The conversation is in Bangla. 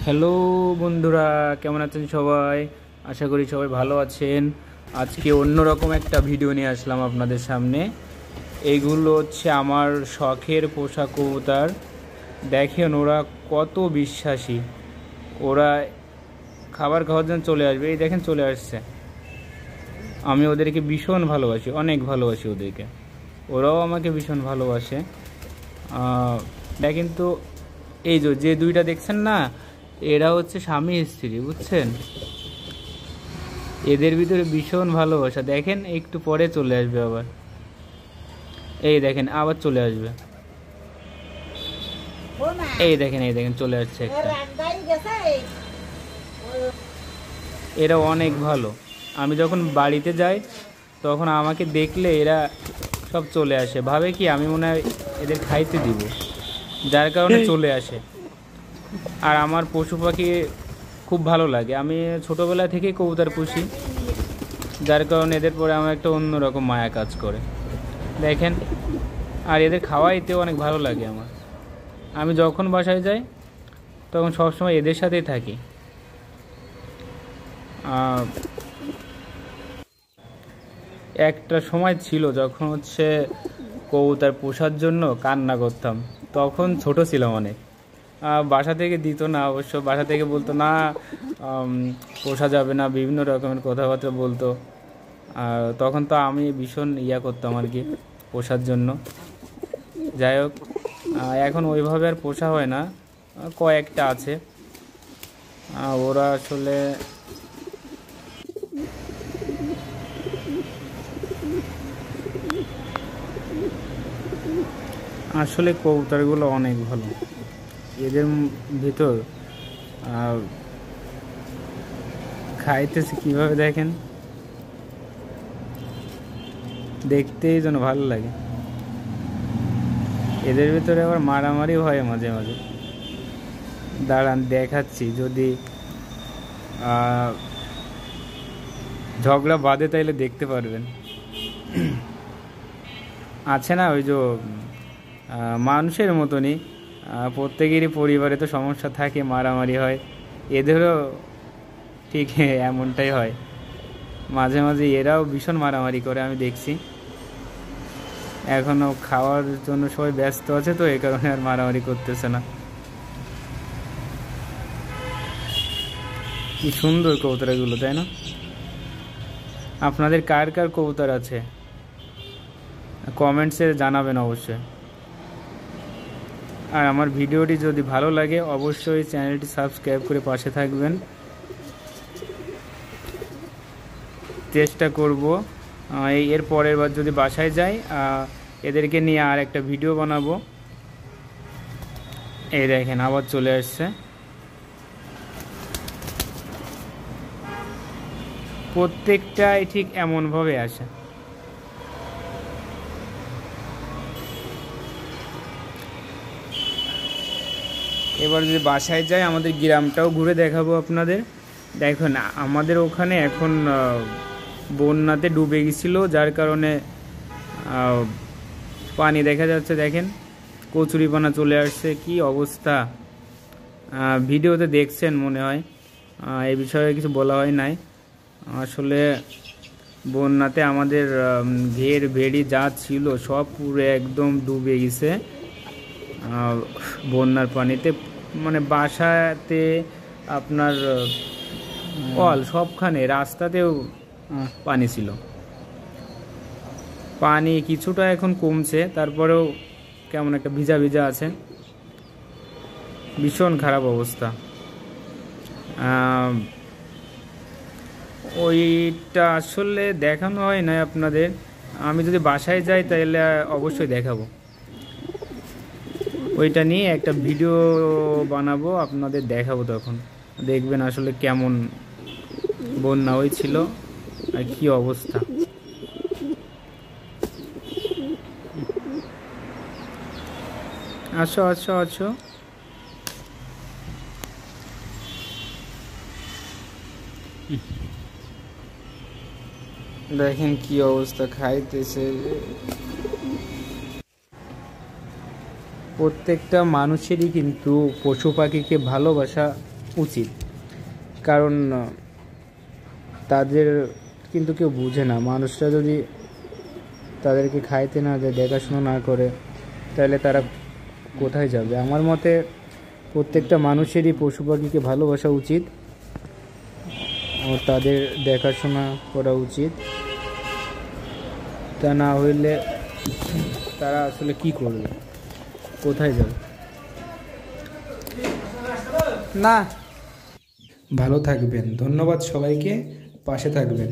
হ্যালো বন্ধুরা, কেমন আছেন সবাই? আশা করি সবাই ভালো আছেন। আজকে অন্যরকম একটা ভিডিও নিয়ে আসলাম আপনাদের সামনে। এইগুলো হচ্ছে আমার শখের পোষা কবুতর। দেখেন ওরা কত বিশ্বাসী। ওরা খাবার খাওয়ার জন্য চলে আসবে, এই দেখেন চলে আসছে। আমি ওদেরকে ভীষণ ভালোবাসি, অনেক ভালোবাসি ওদেরকে। ওরাও আমাকে ভীষণ ভালোবাসে। দেখেন তো, এই যে দুইটা দেখছেন না, এরা হচ্ছে স্বামী স্ত্রী, বুঝছেন? এদের ভিতরে ভীষণ ভালোবাসা। দেখেন একটু পরে চলে আসবে আবার, এই দেখেন আবার চলে আসবে। এই দেখেন চলে আসছে একটা। এরা অনেক ভালো। আমি যখন বাড়িতে যাই তখন আমাকে দেখলে এরা সব চলে আসে, ভাবে কি আমি মনে হয় এদের খাইতে দিব, যার কারণে চলে আসে। আর আমার পশু পাখি খুব ভালো লাগে। আমি ছোটোবেলা থেকেই কবুতর পুষি, যার কারণে এদের পরে আমার একটা অন্যরকম মায়া কাজ করে। দেখেন, আর এদের খাওয়াইতেও অনেক ভালো লাগে আমার। আমি যখন বাসায় যাই তখন সবসময় এদের সাথেই থাকি। একটা সময় ছিল যখন হচ্ছে কবুতর পোষার জন্য কান্না করতাম। তখন ছোট ছিলাম অনেক, বাসা থেকে দিত না অবশ্য। বাসা থেকে বলতো না, পোষা যাবে না, বিভিন্ন রকমের কথাবার্তা বলতো। আর তখন তো আমি ভীষণ করতাম আর কি পোষার জন্য। যাই হোক, এখন ওইভাবে আর পোষা হয় না, কয়েকটা আছে। ওরা আসলে কবুতরগুলো অনেক ভালো। এদের ভিতর খাইতেছে কিভাবে দেখেন, দেখতেই যেন ভালো লাগে। এদের ভিতরে আবার মারামারি হয় মাঝে মাঝে। দাঁড়ান দেখাচ্ছি, যদি ঝগড়া বাঁধে তাইলে দেখতে পারবেন। আছে না ওই যে মানুষের মতনই, প্রত্যেকেরই পরিবারে তো সমস্যা থাকে, মারামারি হয়। এদেরও ঠিক এমনটাই হয়। মাঝে মাঝে এরাও ভীষণ মারামারি করে, আমি দেখছি। এখনও খাওয়ার জন্য সবাই ব্যস্ত আছে, তো এই কারণে আর মারামারি করতেছে না। কি সুন্দর কবুতরগুলো, তাই না? আপনাদের কার কার কবুতর আছে কমেন্টসে জানাবেন অবশ্যই। আর আমার ভিডিওটি যদি ভালো লাগে অবশ্যই চ্যানেলটি সাবস্ক্রাইব করে পাশে থাকবেন। চেষ্টা করব এর পরের বার যদি বাসায় যাই এদেরকে নিয়ে আর একটা ভিডিও বানাবো। এই দেখেন আবার চলে আসছে। প্রত্যেকটাই ঠিক এমনভাবে আসে। এবার যদি বাসায় যাই আমাদের গ্রামটাও ঘুরে দেখাবো আপনাদের। দেখুন, আমাদের ওখানে এখন বন্যাতে ডুবে গেছিল, যার কারণে পানি দেখা যাচ্ছে। দেখেন কচুরিপানা চলে আসছে, কি অবস্থা। ভিডিওতে দেখছেন মনে হয়, এই বিষয়ে কিছু বলা হয় নাই। আসলে বন্যাতে আমাদের ঘের ভেড়ি যা ছিল সব পুরো একদম ডুবে গেছে বন্যার পানিতে। মানে বাসাতে, আপনার অল সবখানে, রাস্তাতেও পানি ছিল। পানি কিছুটা এখন কমছে, তারপরেও কেমন একটা ভিজা ভিজা আছে। ভীষণ খারাপ অবস্থা। ওইটা আসলে দেখানো হয় না আপনাদের। আমি যদি বাসায় যাই তাহলে অবশ্যই দেখাবো। ওইটা নিয়ে একটা ভিডিও বানাবো, আপনাদের দেখাবো। তখন দেখবেন আসলে কেমন বন্যা হয়েছিল আর কি অবস্থা। আসো আসো আসো। দেখেন কি অবস্থা, খাইতেছে। প্রত্যেকটা মানুষেরই কিন্তু পশু পাখিকে ভালোবাসা উচিত, কারণ তাদের কিন্তু কেউ বুঝে না। মানুষরা যদি তাদেরকে খাইতে না দেয়, দেখাশোনা না করে, তাহলে তারা কোথায় যাবে? আমার মতে প্রত্যেকটা মানুষেরই পশু পাখিকে ভালোবাসা উচিত ও তাদের দেখাশোনা করা উচিত। তা না হইলে তারা আসলে কি করবে, কোথায় যাবে? না, ভালো থাকবেন। ধন্যবাদ সবাইকে, পাশে থাকবেন।